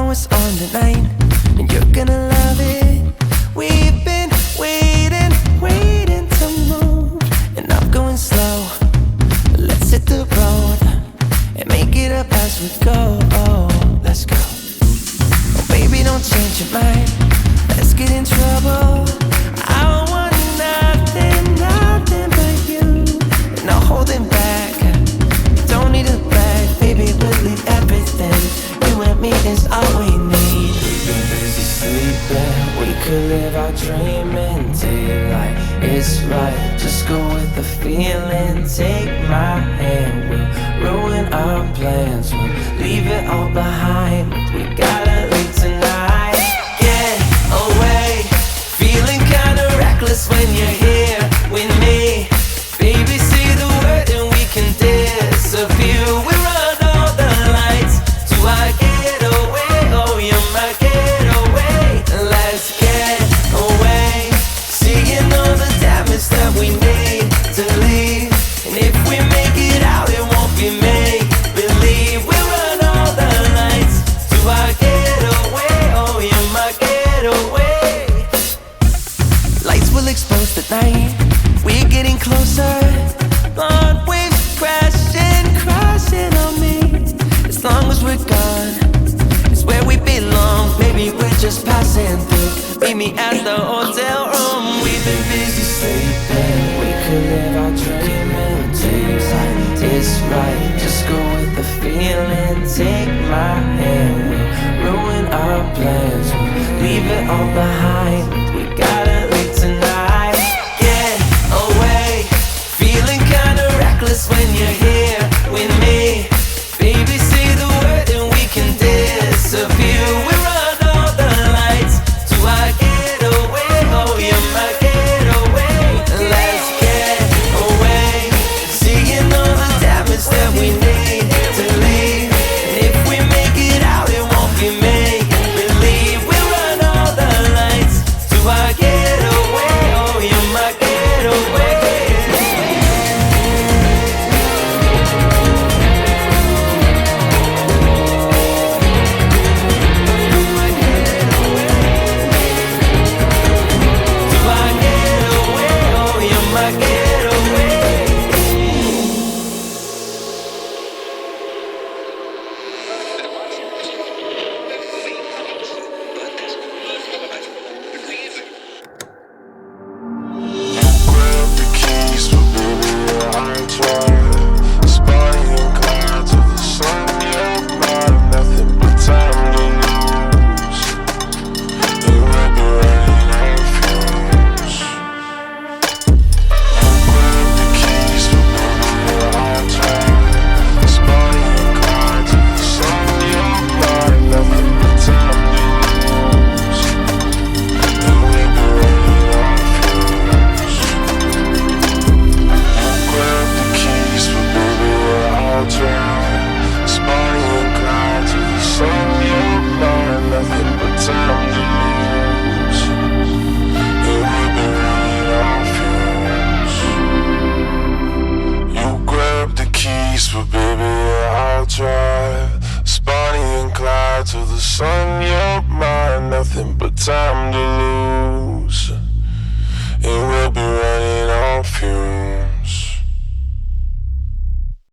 know it's on tonight, and you're gonna love it. We've been waiting to move, and I'm going slow. Let's hit the road and make it up as we go. Oh, let's go. Oh, baby, don't change your mind. Let's get in trouble. I want nothing but you. No holding back. Don't need a bag, baby. We'll leave everything. You and me is all we need. We've been busy sleeping. We could live our dream in daylight. It's right. Just go with the feeling. Take my hand. We'll ruin our plans. We'll leave it all behind. We gotta leave tonight. Get away. Feeling kinda reckless when you're here with me. Baby, say the word and we can disappear. We run all the lights to our getaway. Oh, you're my getaway. Let's get away. Seeing all the damage that we need to leave. And if we make it out, it won't be make believe. We run all the lights to our getaway. Oh, you're my getaway. Lights will expose the night. We're getting closer. Blonde waves crashing on me. As long as we're gone, it's where we belong. Maybe we're just passing through. Meet me at the hotel room. We've been busy sleeping. We could live our dream in daylight. It's right. Just go with the feeling. Take my hand. We'll ruin our plans. We'll leave it all behind. We gotta leave tonight. Get away. Feeling kinda reckless when you're here with me. Baby, say the word and we can disappear. We run all the lights to our getaway. Oh, you're my getaway. Let's get away. Seeing all the damage that we need to leave. And if we make it out, it won't be make believe. We run all the lights to our getaway. Oh, you're my getaway. Time to lose, and we'll be running on fumes.